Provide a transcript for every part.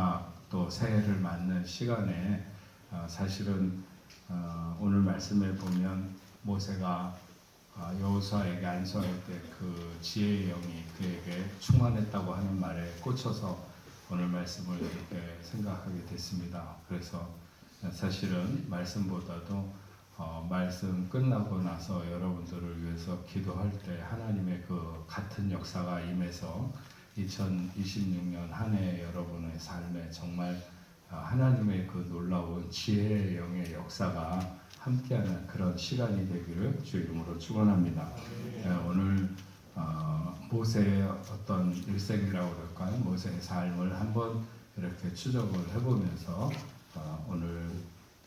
마지막 또 새해를 맞는 시간에 사실은 오늘 말씀에 보면 모세가 여호수아에게 안수할 때 그 지혜의 영이 그에게 충만했다고 하는 말에 꽂혀서 오늘 말씀을 이렇게 생각하게 됐습니다. 그래서 사실은 말씀보다도 말씀 끝나고 나서 여러분들을 위해서 기도할 때 하나님의 그 같은 역사가 임해서 2026년 한 해 여러분의 삶에 정말 하나님의 그 놀라운 지혜의 영의 역사가 함께하는 그런 시간이 되기를 주 이름으로 축원합니다. 오늘 모세의 어떤 일생이라고 그럴까요? 모세의 삶을 한번 이렇게 추적을 해보면서 오늘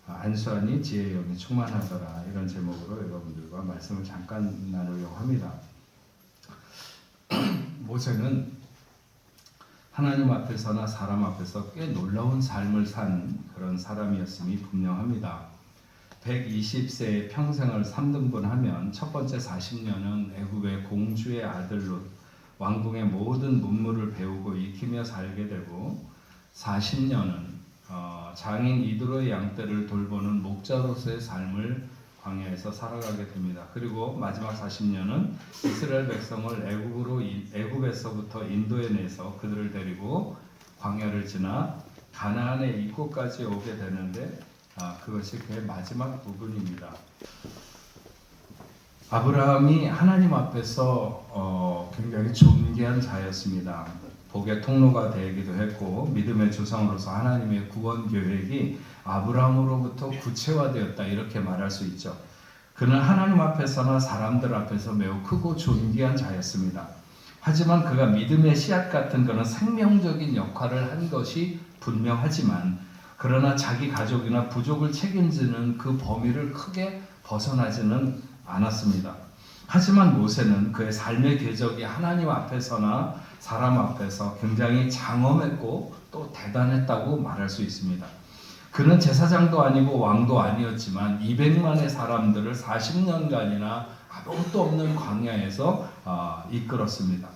안수하니 지혜의 영이 충만하더라 이런 제목으로 여러분들과 말씀을 잠깐 나누려고 합니다. 모세는 하나님 앞에서나 사람 앞에서 꽤 놀라운 삶을 산 그런 사람이었음이 분명합니다. 120세의 평생을 3등분하면 첫 번째 40년은 애굽의 공주의 아들로 왕궁의 모든 문물을 배우고 익히며 살게 되고 40년은 장인 이드로의 양떼를 돌보는 목자로서의 삶을 광야에서 살아가게 됩니다. 그리고 마지막 40년은 이스라엘 백성을 애굽에서부터 인도에 내서 그들을 데리고 광야를 지나 가나안의 입구까지 오게 되는데 그것이 그의 마지막 부분입니다. 아브라함이 하나님 앞에서 굉장히 존귀한 자였습니다. 복의 통로가 되기도 했고 믿음의 조상으로서 하나님의 구원 계획이 아브라함으로부터 구체화되었다 이렇게 말할 수 있죠. 그는 하나님 앞에서나 사람들 앞에서 매우 크고 존귀한 자였습니다. 하지만 그가 믿음의 씨앗 같은 그런 생명적인 역할을 한 것이 분명하지만 그러나 자기 가족이나 부족을 책임지는 그 범위를 크게 벗어나지는 않았습니다. 하지만 모세는 그의 삶의 궤적이 하나님 앞에서나 사람 앞에서 굉장히 장엄했고 또 대단했다고 말할 수 있습니다. 그는 제사장도 아니고 왕도 아니었지만 200만의 사람들을 40년간이나 아무것도 없는 광야에서 이끌었습니다.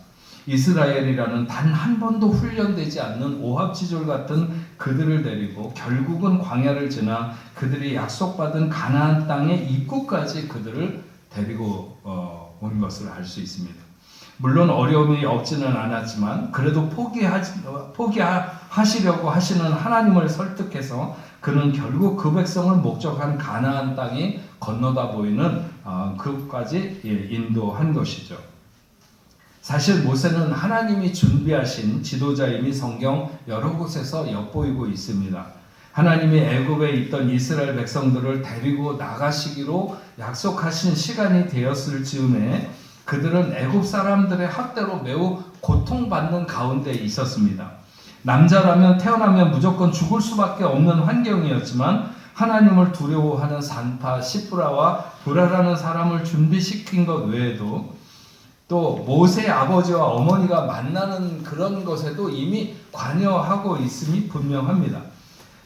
이스라엘이라는 단 한 번도 훈련되지 않는 오합지졸 같은 그들을 데리고 결국은 광야를 지나 그들이 약속받은 가나안 땅의 입구까지 그들을 데리고 온 것을 알 수 있습니다. 물론 어려움이 없지는 않았지만 그래도 포기하시려고 하시는 하나님을 설득해서 그는 결국 그 백성을 목적한 가나안 땅이 건너다 보이는 그까지 인도한 것이죠. 사실 모세는 하나님이 준비하신 지도자임이 성경 여러 곳에서 엿보이고 있습니다. 하나님이 애굽에 있던 이스라엘 백성들을 데리고 나가시기로 약속하신 시간이 되었을 즈음에 그들은 애굽 사람들의 학대로 매우 고통받는 가운데 있었습니다. 남자라면 태어나면 무조건 죽을 수밖에 없는 환경이었지만 하나님을 두려워하는 산파 시프라와 브라라는 사람을 준비시킨 것 외에도 또 모세의 아버지와 어머니가 만나는 그런 것에도 이미 관여하고 있음이 분명합니다.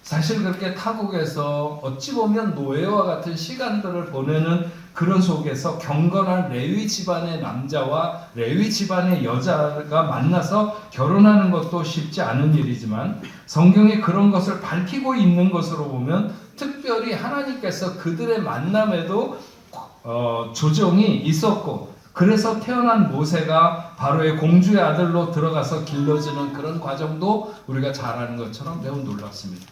사실 그렇게 타국에서 어찌 보면 노예와 같은 시간들을 보내는 그런 속에서 경건한 레위 집안의 남자와 레위 집안의 여자가 만나서 결혼하는 것도 쉽지 않은 일이지만 성경에 그런 것을 밝히고 있는 것으로 보면 특별히 하나님께서 그들의 만남에도 조정이 있었고 그래서 태어난 모세가 바로의 공주의 아들로 들어가서 길러지는 그런 과정도 우리가 잘 아는 것처럼 매우 놀랍습니다.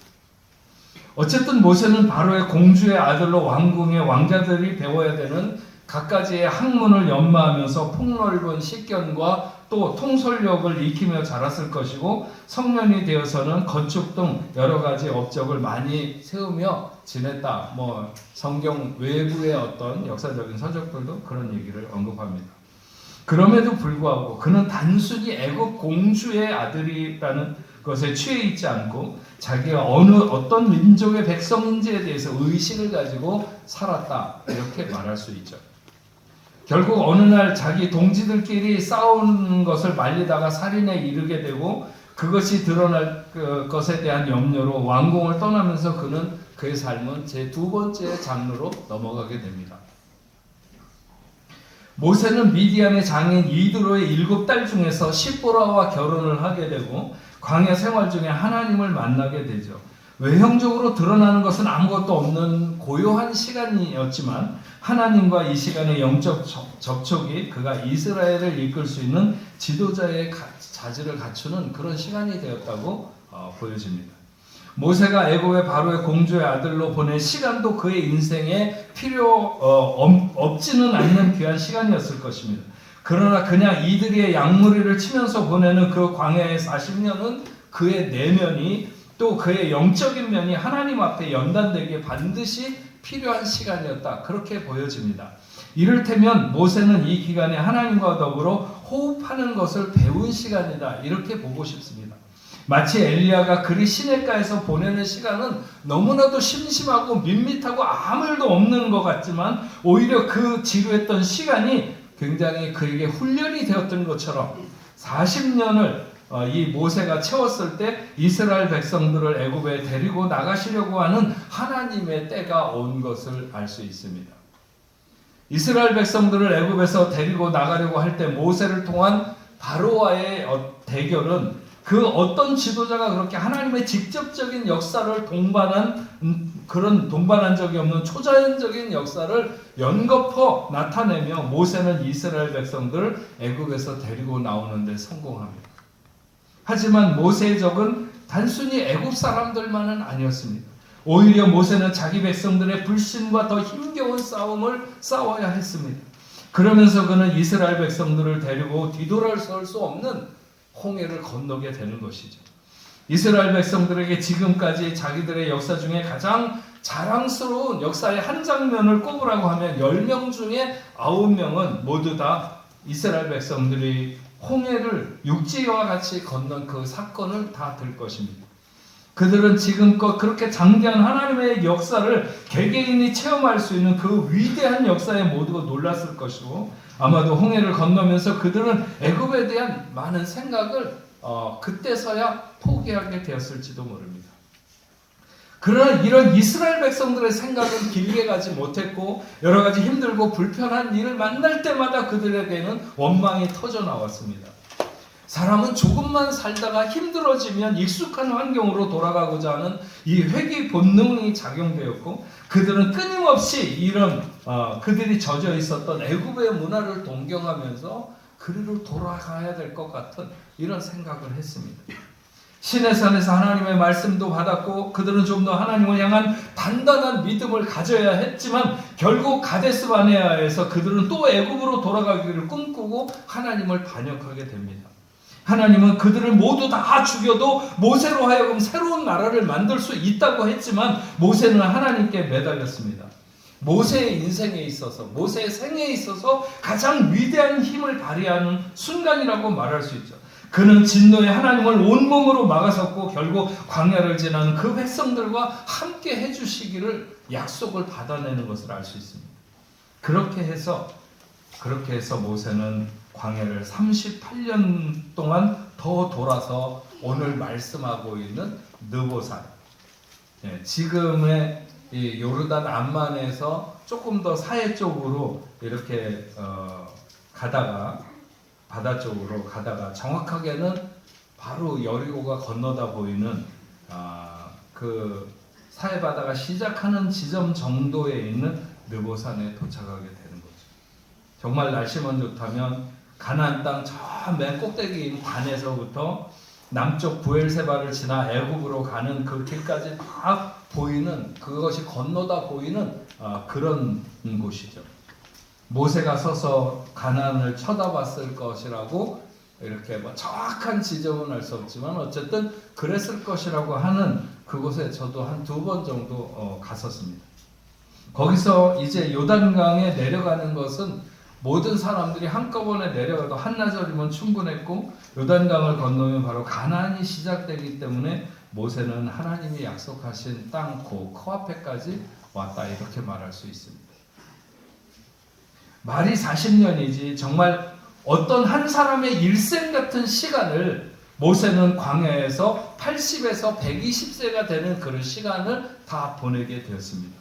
어쨌든 모세는 바로의 공주의 아들로 왕궁의 왕자들이 배워야 되는 갖가지의 학문을 연마하면서 폭넓은 식견과 또 통솔력을 익히며 자랐을 것이고 성년이 되어서는 건축 등 여러 가지 업적을 많이 세우며 지냈다. 성경 외부의 어떤 역사적인 서적들도 그런 얘기를 언급합니다. 그럼에도 불구하고 그는 단순히 애굽 공주의 아들이라는 것에 취해 있지 않고 자기가 어떤 민족의 백성인지에 대해서 의식을 가지고 살았다. 이렇게 말할 수 있죠. 결국 어느 날 자기 동지들끼리 싸우는 것을 말리다가 살인에 이르게 되고 그것이 드러날 것에 대한 염려로 왕궁을 떠나면서 그는 그의 삶은 제 두 번째 장르로 넘어가게 됩니다. 모세는 미디안의 장인 이드로의 7딸 중에서 시보라와 결혼을 하게 되고 광야 생활 중에 하나님을 만나게 되죠. 외형적으로 드러나는 것은 아무것도 없는 고요한 시간이었지만 하나님과 이 시간의 영적 접촉이 그가 이스라엘을 이끌 수 있는 지도자의 자질을 갖추는 그런 시간이 되었다고 보여집니다. 모세가 애굽의 바로의 공주의 아들로 보낸 시간도 그의 인생에 없지는 않는 귀한 시간이었을 것입니다. 그러나 그냥 이들의 양무리를 치면서 보내는 그 광야의 40년은 그의 내면이 또 그의 영적인 면이 하나님 앞에 연단되기에 반드시 필요한 시간이었다. 그렇게 보여집니다. 이를테면 모세는 이 기간에 하나님과 더불어 호흡하는 것을 배운 시간이다. 이렇게 보고 싶습니다. 마치 엘리야가 그리 시냇가에서 보내는 시간은 너무나도 심심하고 밋밋하고 아무 일도 없는 것 같지만 오히려 그 지루했던 시간이 굉장히 그에게 훈련이 되었던 것처럼 40년을 이 모세가 채웠을 때 이스라엘 백성들을 애굽에 데리고 나가시려고 하는 하나님의 때가 온 것을 알 수 있습니다. 이스라엘 백성들을 애굽에서 데리고 나가려고 할 때 모세를 통한 바로와의 대결은 그 어떤 지도자가 그렇게 하나님의 직접적인 역사를 동반한 적이 없는 초자연적인 역사를 연거푸 나타내며 모세는 이스라엘 백성들을 애굽에서 데리고 나오는 데 성공합니다. 하지만 모세의 적은 단순히 애굽 사람들만은 아니었습니다. 오히려 모세는 자기 백성들의 불신과 더 힘겨운 싸움을 싸워야 했습니다. 그러면서 그는 이스라엘 백성들을 데리고 뒤돌아설 수 없는 홍해를 건너게 되는 것이죠. 이스라엘 백성들에게 지금까지 자기들의 역사 중에 가장 자랑스러운 역사의 한 장면을 꼽으라고 하면 10명 중에 9명은 모두 다 이스라엘 백성들이 홍해를 육지와 같이 건넌 그 사건을 다 들 것입니다. 그들은 지금껏 그렇게 장대한 하나님의 역사를 개개인이 체험할 수 있는 그 위대한 역사에 모두가 놀랐을 것이고 아마도 홍해를 건너면서 그들은 애굽에 대한 많은 생각을 그때서야 포기하게 되었을지도 모릅니다. 그러나 이런 이스라엘 백성들의 생각은 길게 가지 못했고 여러 가지 힘들고 불편한 일을 만날 때마다 그들에게는 원망이 터져 나왔습니다. 사람은 조금만 살다가 힘들어지면 익숙한 환경으로 돌아가고자 하는 이 회귀 본능이 작용되었고 그들은 끊임없이 이런 그들이 젖어 있었던 애굽의 문화를 동경하면서 그리로 돌아가야 될 것 같은 이런 생각을 했습니다. 시내산에서 하나님의 말씀도 받았고 그들은 좀 더 하나님을 향한 단단한 믿음을 가져야 했지만 결국 가데스바네아에서 그들은 또 애굽으로 돌아가기를 꿈꾸고 하나님을 반역하게 됩니다. 하나님은 그들을 모두 다 죽여도 모세로 하여금 새로운 나라를 만들 수 있다고 했지만 모세는 하나님께 매달렸습니다. 모세의 인생에 있어서 모세의 생애에 있어서 가장 위대한 힘을 발휘하는 순간이라고 말할 수 있죠. 그는 진노의 하나님을 온몸으로 막아섰고 결국 광야를 지나는 그 백성들과 함께 해주시기를 약속을 받아내는 것을 알 수 있습니다. 그렇게 해서 모세는 광야를 38년 동안 더 돌아서 오늘 말씀하고 있는 느보산, 지금의 이 요르단 암만에서 조금 더 사해 쪽으로 이렇게 가다가 바다 쪽으로 가다가 정확하게는 바로 여리고가 건너다 보이는 그 사해 바다가 시작하는 지점 정도에 있는 느보산에 도착하게 되는 거죠. 정말 날씨만 좋다면 가나안 땅 저 맨 꼭대기인 단에서부터 남쪽 부엘세바를 지나 애굽으로 가는 그 길까지 다 보이는 그것이 건너다 보이는 그런 곳이죠. 모세가 서서 가나안을 쳐다봤을 것이라고 이렇게 뭐 정확한 지점은 알 수 없지만 어쨌든 그랬을 것이라고 하는 그곳에 저도 한 2번 정도 갔었습니다. 거기서 이제 요단강에 내려가는 것은 모든 사람들이 한꺼번에 내려가도 한나절이면 충분했고 요단강을 건너면 바로 가나안이 시작되기 때문에 모세는 하나님이 약속하신 땅 코앞에까지 왔다 이렇게 말할 수 있습니다. 말이 40년이지 정말 어떤 한 사람의 일생 같은 시간을 모세는 광야에서 80에서 120세가 되는 그런 시간을 다 보내게 되었습니다.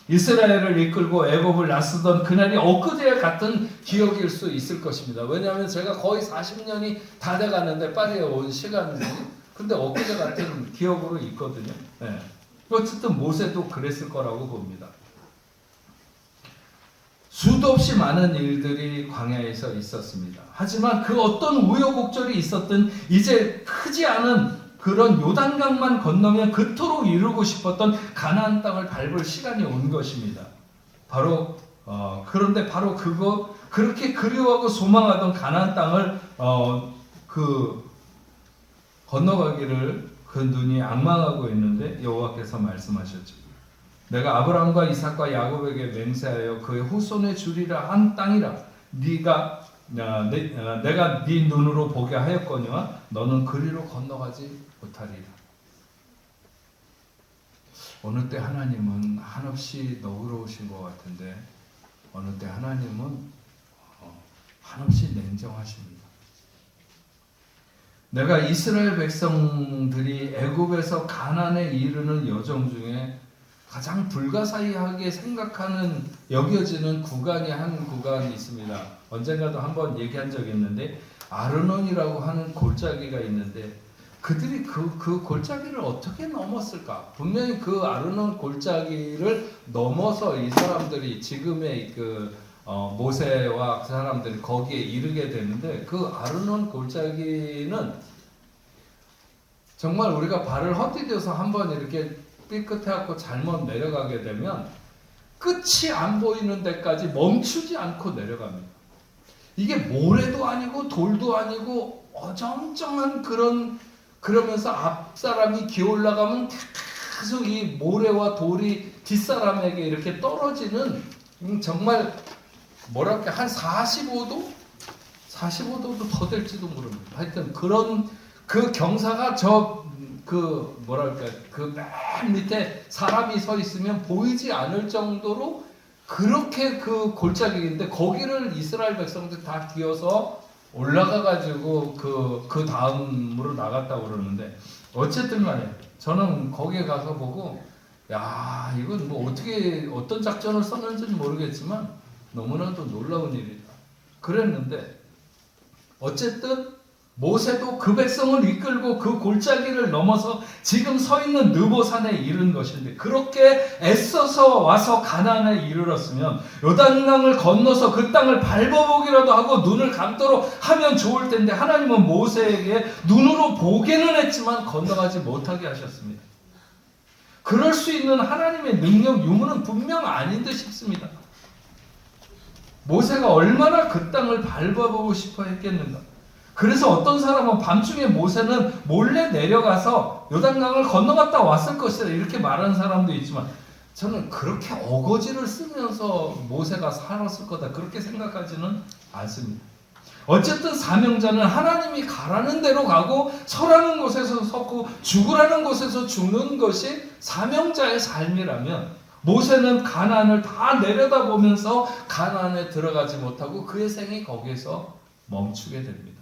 이스라엘을 이끌고 애굽을 나서던 그날이 엊그제 같은 기억일 수 있을 것입니다. 왜냐하면 제가 거의 40년이 다 돼가는데 파리에 온 시간이 근데 엊그제 같은 기억으로 있거든요. 네. 어쨌든 모세도 그랬을 거라고 봅니다. 수도 없이 많은 일들이 광야에서 있었습니다. 하지만 그 어떤 우여곡절이 있었든 이제 크지 않은 그런 요단강만 건너면 그토록 이루고 싶었던 가나안 땅을 밟을 시간이 온 것입니다. 그런데 바로 그렇게 그리워하고 소망하던 가나안 땅을 건너가기를 그 눈이 앙망하고 있는데 여호와께서 말씀하셨죠. 내가 아브라함과 이삭과 야곱에게 맹세하여 그의 후손에 주리라 한 땅이라 내가 네 눈으로 보게 하였거니와 너는 그리로 건너가지 못하리라. 어느 때 하나님은 한없이 너그러우신 것 같은데 어느 때 하나님은 한없이 냉정하십니다. 내가 이스라엘 백성들이 애굽에서 가나안에 이르는 여정 중에 가장 불가사의하게 여겨지는 구간이 한 구간이 있습니다. 언젠가도 한번 얘기한 적이 있는데 아르논이라고 하는 골짜기가 있는데 그들이 그 골짜기를 어떻게 넘었을까? 분명히 그 아르논 골짜기를 넘어서 이 사람들이 지금의 모세와 그 사람들이 거기에 이르게 되는데 그 아르논 골짜기는 정말 우리가 발을 헛디뎌서 한번 이렇게 삐끗해갖고 잘못 내려가게 되면 끝이 안 보이는 데까지 멈추지 않고 내려갑니다. 이게 모래도 아니고 돌도 아니고 어정쩡한 그러면서 앞사람이 기어 올라가면 계속 이 모래와 돌이 뒷사람에게 이렇게 떨어지는 정말 뭐랄까 한 45도? 45도도 더 될지도 모릅니다. 하여튼 그런 그 경사가 맨 밑에 사람이 서 있으면 보이지 않을 정도로 그렇게 그 골짜기인데 거기를 이스라엘 백성들 다 기어서 올라가가지고 그 다음으로 나갔다고 그러는데 어쨌든 간에 저는 거기에 가서 보고 야 이건 뭐 어떤 작전을 썼는지는 모르겠지만 너무나도 놀라운 일이다 그랬는데 어쨌든 모세도 그 백성을 이끌고 그 골짜기를 넘어서 지금 서 있는 느보산에 이른 것인데 그렇게 애써서 와서 가나안에 이르렀으면 요단강을 건너서 그 땅을 밟아보기라도 하고 눈을 감도록 하면 좋을 텐데 하나님은 모세에게 눈으로 보기는 했지만 건너가지 못하게 하셨습니다. 그럴 수 있는 하나님의 능력 유무는 분명 아닌 듯 싶습니다. 모세가 얼마나 그 땅을 밟아보고 싶어 했겠는가. 그래서 어떤 사람은 밤중에 모세는 몰래 내려가서 요단강을 건너갔다 왔을 것이다 이렇게 말하는 사람도 있지만 저는 그렇게 어거지를 쓰면서 모세가 살았을 거다 그렇게 생각하지는 않습니다. 어쨌든 사명자는 하나님이 가라는 대로 가고 서라는 곳에서 서고 죽으라는 곳에서 죽는 것이 사명자의 삶이라면 모세는 가나안을 다 내려다보면서 가나안에 들어가지 못하고 그의 생이 거기에서 멈추게 됩니다.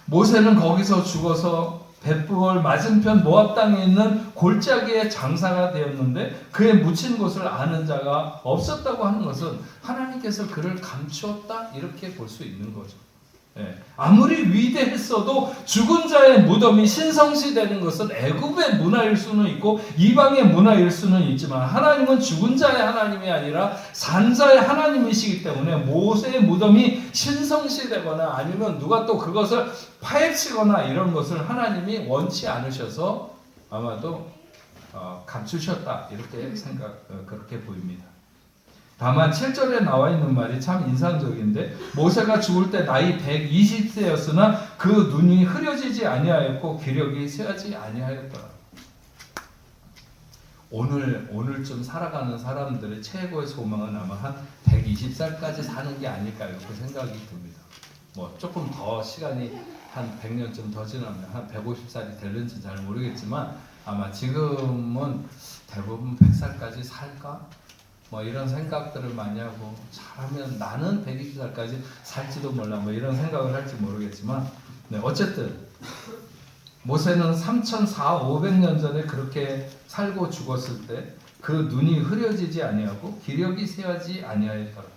모세는 거기서 죽어서 벳부얼 맞은편 모압 땅에 있는 골짜기의 장사가 되었는데 그의 묻힌 곳을 아는 자가 없었다고 하는 것은 하나님께서 그를 감추었다 이렇게 볼 수 있는 거죠. 아무리 위대했어도 죽은 자의 무덤이 신성시되는 것은 애굽의 문화일 수는 있고 이방의 문화일 수는 있지만 하나님은 죽은 자의 하나님이 아니라 산 자의 하나님이시기 때문에 모세의 무덤이 신성시되거나 아니면 누가 또 그것을 파헤치거나 이런 것을 하나님이 원치 않으셔서 아마도 감추셨다 이렇게 그렇게 보입니다. 다만 7절에 나와 있는 말이 참 인상적인데 모세가 죽을 때 나이 120세였으나 그 눈이 흐려지지 아니하였고 기력이 쇠하지 아니하였더라. 오늘쯤 살아가는 사람들의 최고의 소망은 아마 한 120살까지 사는 게 아닐까 이렇게 생각이 듭니다. 뭐 조금 더 시간이 한 100년쯤 더 지나면 한 150살이 될는지 잘 모르겠지만 아마 지금은 대부분 100살까지 살까? 뭐 이런 생각들을 많이 하고 잘하면 나는 120살까지 살지도 몰라 뭐 이런 생각을 할지 모르겠지만 어쨌든 모세는 3,400~500년 전에 그렇게 살고 죽었을 때 그 눈이 흐려지지 아니하고 기력이 쇠하지 아니하였더라.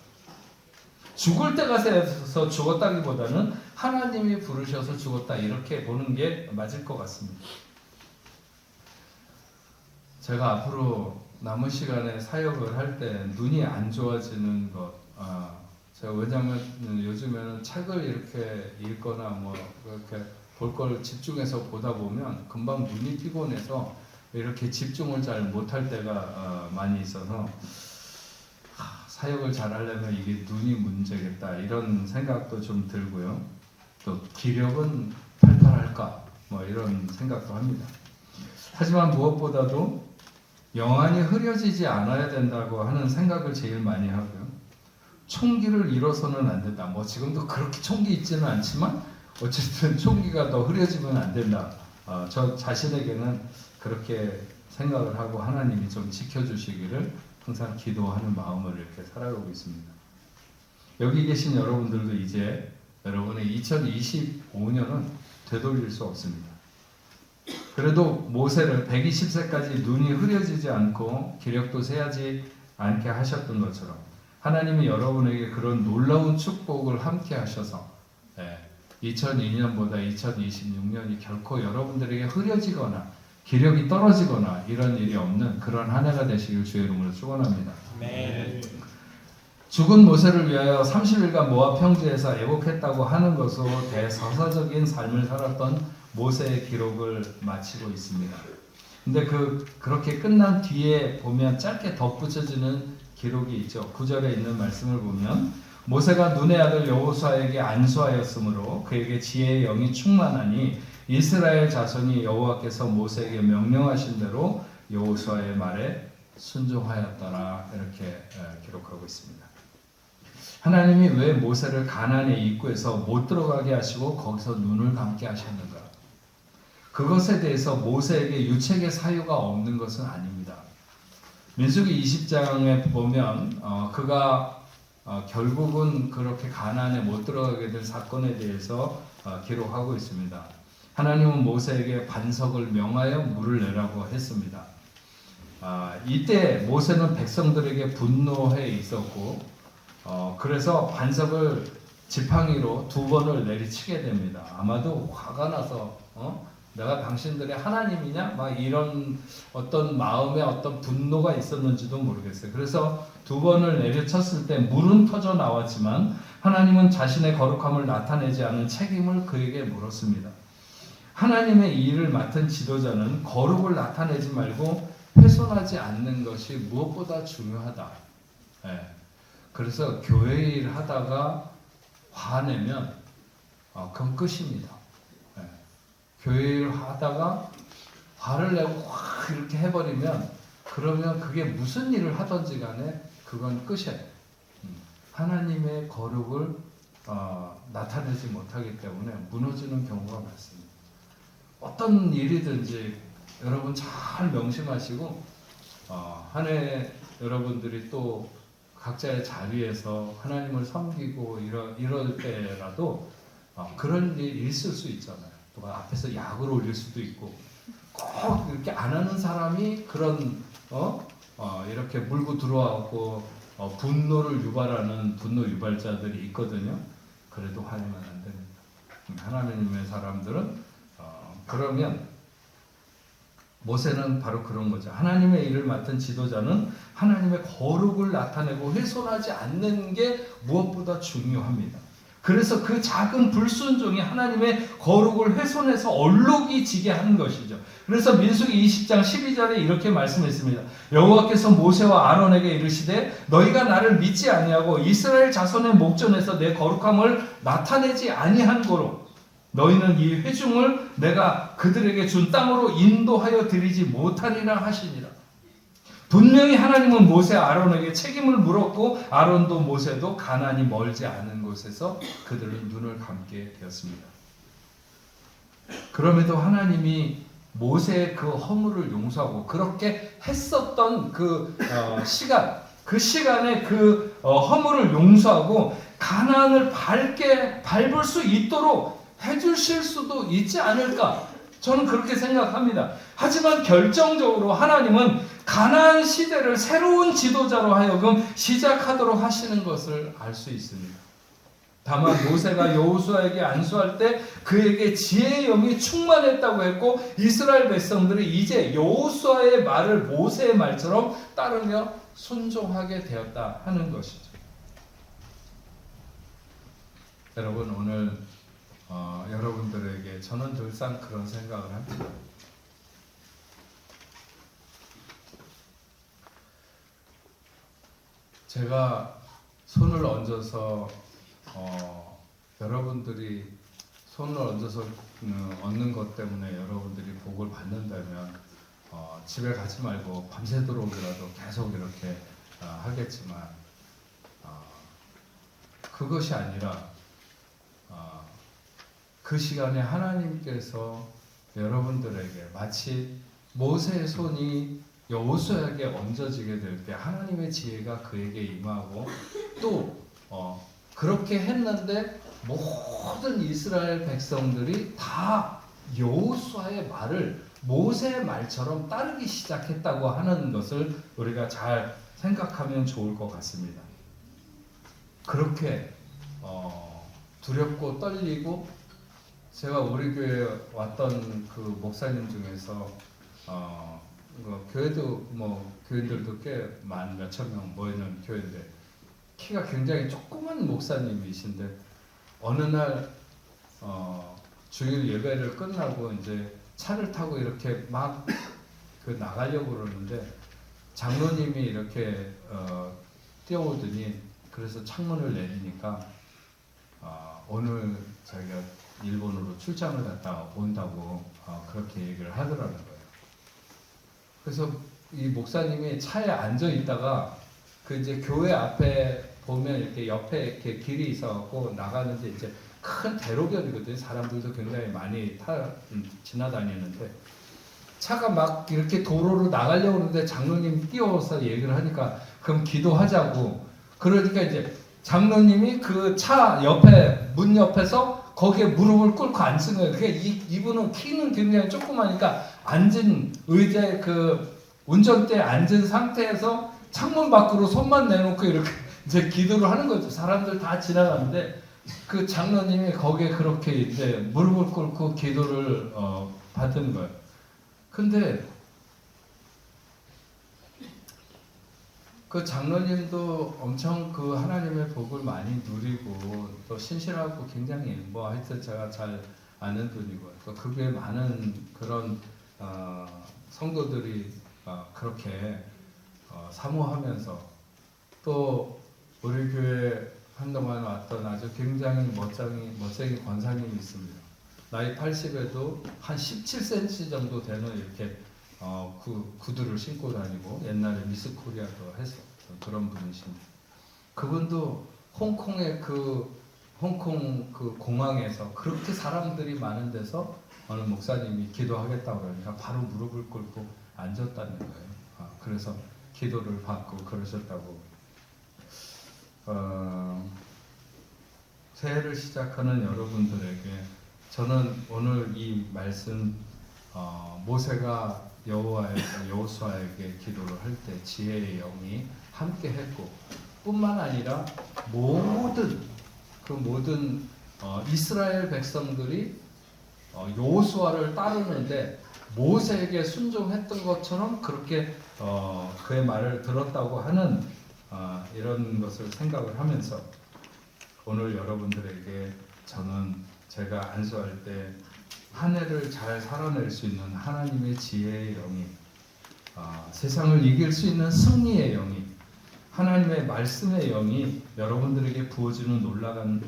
죽을 때가 돼서 죽었다기보다는 하나님이 부르셔서 죽었다 이렇게 보는 게 맞을 것 같습니다. 제가 앞으로 남은 시간에 사역을 할 때 눈이 안 좋아지는 것, 제가 왜냐하면 요즘에는 책을 이렇게 읽거나 뭐 이렇게 볼 걸 집중해서 보다 보면 금방 눈이 피곤해서 이렇게 집중을 잘 못할 때가 많이 있어서 사역을 잘 하려면 이게 눈이 문제겠다 이런 생각도 좀 들고요. 또 기력은 팔팔할까 뭐 이런 생각도 합니다. 하지만 무엇보다도 영안이 흐려지지 않아야 된다고 하는 생각을 제일 많이 하고요. 총기를 잃어서는 안 된다. 뭐 지금도 그렇게 총기 있지는 않지만 어쨌든 총기가 더 흐려지면 안 된다. 저 자신에게는 그렇게 생각을 하고 하나님이 좀 지켜주시기를 항상 기도하는 마음으로 이렇게 살아가고 있습니다. 여기 계신 여러분들도 이제 여러분의 2025년은 되돌릴 수 없습니다. 그래도 모세를 120세까지 눈이 흐려지지 않고 기력도 쇠하지 않게 하셨던 것처럼 하나님이 여러분에게 그런 놀라운 축복을 함께 하셔서 2002년보다 2026년이 결코 여러분들에게 흐려지거나 기력이 떨어지거나 이런 일이 없는 그런 한 해가 되시길 주의 이름으로 축원합니다. 네. 죽은 모세를 위하여 30일간 모압 평지에서 애곡했다고 하는 것으로 대서사적인 삶을 살았던 모세의 기록을 마치고 있습니다. 근데 그렇게 끝난 뒤에 보면 짧게 덧붙여지는 기록이 있죠. 9절에 있는 말씀을 보면 모세가 눈의 아들 여호수아에게 안수하였으므로 그에게 지혜의 영이 충만하니 이스라엘 자손이 여호와께서 모세에게 명령하신 대로 여호수아의 말에 순종하였더라 이렇게 기록하고 있습니다. 하나님이 왜 모세를 가나안의 입구에서 못 들어가게 하시고 거기서 눈을 감게 하셨는가? 그것에 대해서 모세에게 유책의 사유가 없는 것은 아닙니다. 민수기 20장에 보면 그가 결국은 그렇게 가나안에 못 들어가게 된 사건에 대해서 기록하고 있습니다. 하나님은 모세에게 반석을 명하여 물을 내라고 했습니다. 이때 모세는 백성들에게 분노해 있었고 그래서 반석을 지팡이로 2번을 내리치게 됩니다. 아마도 화가 나서 내가 당신들의 하나님이냐? 막 이런 어떤 마음의 어떤 분노가 있었는지도 모르겠어요. 그래서 2번을 내리쳤을 때 물은 터져 나왔지만 하나님은 자신의 거룩함을 나타내지 않은 책임을 그에게 물었습니다. 하나님의 일을 맡은 지도자는 거룩을 나타내지 말고 훼손하지 않는 것이 무엇보다 중요하다. 그래서 교회 일 하다가 화내면 그건 끝입니다. 교회 일 하다가 화를 내고 확 이렇게 해버리면 그러면 그게 무슨 일을 하든지 간에 그건 끝이에요. 하나님의 거룩을 나타내지 못하기 때문에 무너지는 경우가 많습니다. 어떤 일이든지 여러분 잘 명심하시고 한 해 여러분들이 또 각자의 자리에서 하나님을 섬기고 이럴 때라도 그런 일이 있을 수 있잖아요. 또 앞에서 약을 올릴 수도 있고 꼭 이렇게 안 하는 사람이 그런 이렇게 물고 들어와고 분노를 유발하는 분노 유발자들이 있거든요. 그래도 화내면 안 됩니다. 하나님의 사람들은 그러면 모세는 바로 그런 거죠. 하나님의 일을 맡은 지도자는 하나님의 거룩을 나타내고 훼손하지 않는 게 무엇보다 중요합니다. 그래서 그 작은 불순종이 하나님의 거룩을 훼손해서 얼룩이 지게 한 것이죠. 그래서 민수기 20장 12절에 이렇게 말씀했습니다. 여호와께서 모세와 아론에게 이르시되 너희가 나를 믿지 아니하고 이스라엘 자손의 목전에서 내 거룩함을 나타내지 아니한 고로 너희는 이 회중을 내가 그들에게 준 땅으로 인도하여 드리지 못하리라 하시니라. 분명히 하나님은 모세 아론에게 책임을 물었고 아론도 모세도 가나안이 멀지 않은 곳에서 그들은 눈을 감게 되었습니다. 그럼에도 하나님이 모세의 그 허물을 용서하고 그렇게 했었던 그 시간에 그 허물을 용서하고 가나안을 밟을 수 있도록 해주실 수도 있지 않을까? 저는 그렇게 생각합니다. 하지만 결정적으로 하나님은 가나안 시대를 새로운 지도자로 하여금 시작하도록 하시는 것을 알 수 있습니다. 다만 모세가 여호수아에게 안수할 때 그에게 지혜의 영이 충만했다고 했고 이스라엘 백성들이 이제 여호수아의 말을 모세의 말처럼 따르며 순종하게 되었다 하는 것이죠. 여러분 오늘 여러분들에게 저는 늘상 그런 생각을 합니다. 제가 손을 얹어서 여러분들이 손을 얹어서 얻는 것 때문에 여러분들이 복을 받는다면 집에 가지 말고 밤새도록이라도 계속 이렇게 하겠지만 그것이 아니라 그 시간에 하나님께서 여러분들에게 마치 모세의 손이 여호수아에게 얹어지게 될 때 하나님의 지혜가 그에게 임하고 또 그렇게 했는데 모든 이스라엘 백성들이 다 여호수아의 말을 모세의 말처럼 따르기 시작했다고 하는 것을 우리가 잘 생각하면 좋을 것 같습니다. 그렇게 두렵고 떨리고 제가 우리 교회에 왔던 그 목사님 중에서 교회도 교인들도 꽤 몇천 명 모이는 교회인데 키가 굉장히 조그만 목사님이신데 어느 날 주일 예배를 끝나고 이제 차를 타고 이렇게 막 나가려고 그러는데 장로님이 이렇게 뛰어오더니 그래서 창문을 내리니까 오늘 자기가 일본으로 출장을 갔다 온다고 그렇게 얘기를 하더라는 거예요. 그래서 이 목사님이 차에 앉아 있다가 그 이제 교회 앞에 보면 이렇게 옆에 이렇게 길이 있어갖고 나가는데 이제 큰 대로변이거든요. 사람들도 굉장히 많이 지나다니는데 차가 막 이렇게 도로로 나가려고 하는데 장로님 뛰어서 얘기를 하니까 그럼 기도하자고. 그러니까 이제 장로님이 그 차 옆에 문 옆에서 거기에 무릎을 꿇고 앉은 거예요. 그게 이분은 키는 굉장히 조그마니까 앉은 의자에 그 운전대에 앉은 상태에서 창문 밖으로 손만 내놓고 이렇게 이제 기도를 하는 거죠. 사람들 다 지나가는데 그 장로님이 거기에 그렇게 이제 무릎을 꿇고 기도를 받은 거예요. 근데 그 장로님도 엄청 그 하나님의 복을 많이 누리고 또 신실하고 굉장히 하여튼 제가 잘 아는 분이고 또 그 교회 많은 그런 성도들이 그렇게 사모하면서 또 우리 교회 한동안 왔던 아주 굉장히 멋쟁이 권사님이 있습니다. 나이 80에도 한 17cm 정도 되는 이렇게 구두를 신고 다니고 옛날에 미스 코리아도 했었던 그런 분이십니다. 그분도 홍콩의 홍콩 그 공항에서 그렇게 사람들이 많은 데서 어느 목사님이 기도하겠다고 그러니까 바로 무릎을 꿇고 앉았다는 거예요. 그래서 기도를 받고 그러셨다고. 새해를 시작하는 여러분들에게 저는 오늘 이 말씀 모세가 여호수아에게 기도를 할 때 지혜의 영이 함께 했고 뿐만 아니라 모든 이스라엘 백성들이 여호수아를 따르는데 모세에게 순종했던 것처럼 그렇게 그의 말을 들었다고 하는 이런 것을 생각을 하면서 오늘 여러분들에게 저는 제가 안수할 때 한 해를 잘 살아낼 수 있는 하나님의 지혜의 영이 세상을 이길 수 있는 승리의 영이 하나님의 말씀의 영이 여러분들에게 부어주는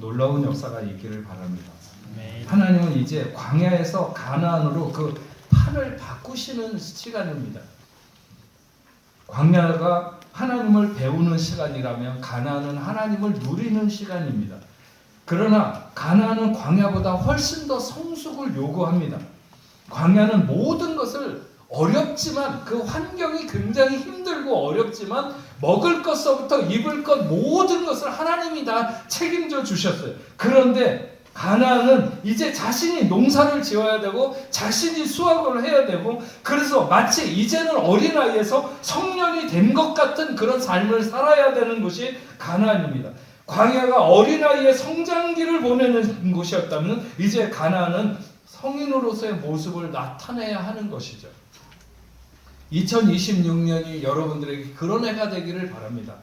놀라운 역사가 있기를 바랍니다. 하나님은 이제 광야에서 가나안으로 그 판을 바꾸시는 시간입니다. 광야가 하나님을 배우는 시간이라면 가나안은 하나님을 누리는 시간입니다. 그러나 가나안은 광야보다 훨씬 더 성숙을 요구합니다. 광야는 모든 것을 어렵지만 그 환경이 굉장히 힘들고 어렵지만 먹을 것서부터 입을 것 모든 것을 하나님이 다 책임져 주셨어요. 그런데 가나안은 이제 자신이 농사를 지어야 되고 자신이 수확을 해야 되고 그래서 마치 이제는 어린아이에서 성년이 된 것 같은 그런 삶을 살아야 되는 곳이 가나안입니다. 광야가 어린아이의 성장기를 보내는 곳이었다면 이제 가나안은 성인으로서의 모습을 나타내야 하는 것이죠. 2026년이 여러분들에게 그런 해가 되기를 바랍니다.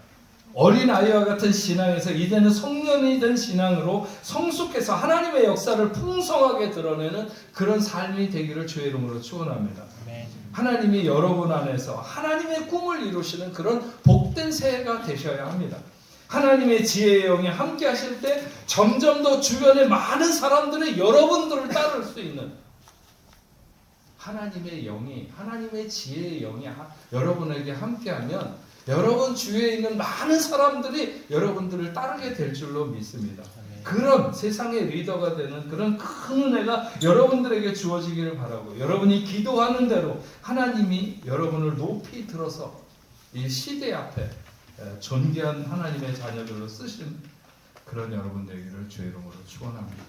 어린아이와 같은 신앙에서 이제는 성년이 된 신앙으로 성숙해서 하나님의 역사를 풍성하게 드러내는 그런 삶이 되기를 주의 이름으로 축원합니다. 하나님이 여러분 안에서 하나님의 꿈을 이루시는 그런 복된 새해가 되셔야 합니다. 하나님의 지혜의 영이 함께 하실 때 점점 더 주변에 많은 사람들이 여러분들을 따를 수 있는 하나님의 영이, 하나님의 지혜의 영이 여러분에게 함께하면 여러분 주위에 있는 많은 사람들이 여러분들을 따르게 될 줄로 믿습니다. 그런 세상의 리더가 되는 그런 큰 은혜가 여러분들에게 주어지기를 바라고, 여러분이 기도하는 대로 하나님이 여러분을 높이 들어서 이 시대 앞에 존귀한 하나님의 자녀들로 쓰신 그런 여러분 되기를 주의 이름으로 축원합니다.